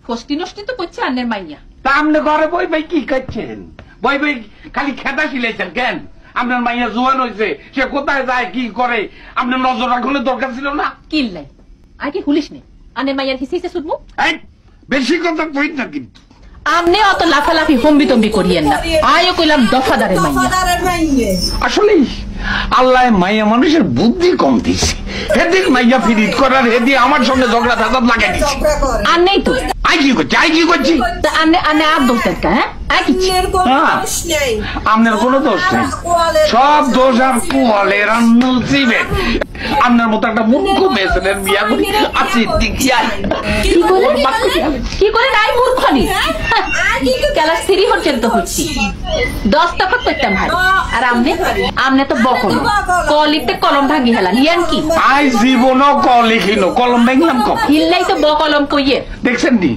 ফষ্টি নষ্টি তো করছে আন্নের মাইয়া। তা আপনি ঘরে বই ভাই কি করছেন? বই ভাই খালি খেতা শিলাইছেন কেন? আপনার মাইয়া জোয়ান হয়েছে, সে কোথায় যায় কি করে আপনার নজর রাখলে দরকার ছিল না? কিল্লাই আর কি হুলিস নে আন্নের মাইয়ার হিসেছে শুধু। বেশি কথা কই না কিন্তু। আমনে অত লাফালাফি হম্বি তম্বি করিয়েন না। আয়ও কইলাম দফাদারের মাইয়া। আসলে আল্লাহ মাইয়া মানুষের বুদ্ধি কম দিছে। হেদিক মাইয়া ফিরিত করার হেদি আমার সঙ্গে ঝগড়া ফাসাদ লাগাই দিচ্ছে। আর নেই তো আই কি করছি আই কি করছি? আন্নে আন্নে আর দোষ দেন হ্যাঁ? আপনার কোনো দোষ নেই, সব দোষ আর কুয়ালের আর নসিবের। আপনার মতো একটা মূর্খ মেয়েছেলের বিয়া করি আছি কি করে নাই মূর্খনি ক্যালা সিরি হচ্ছেন তো হচ্ছি 10 টাকা করতাম ভাই। আর আমনে আমনে তো বকল কলিতে কলম ভাঙি হেলা হিয়ান কি? আই জীবনও ক লিখিনো কলম ভাঙলাম কম হিললাই তো বকলম কইয়ে দেখছেন নি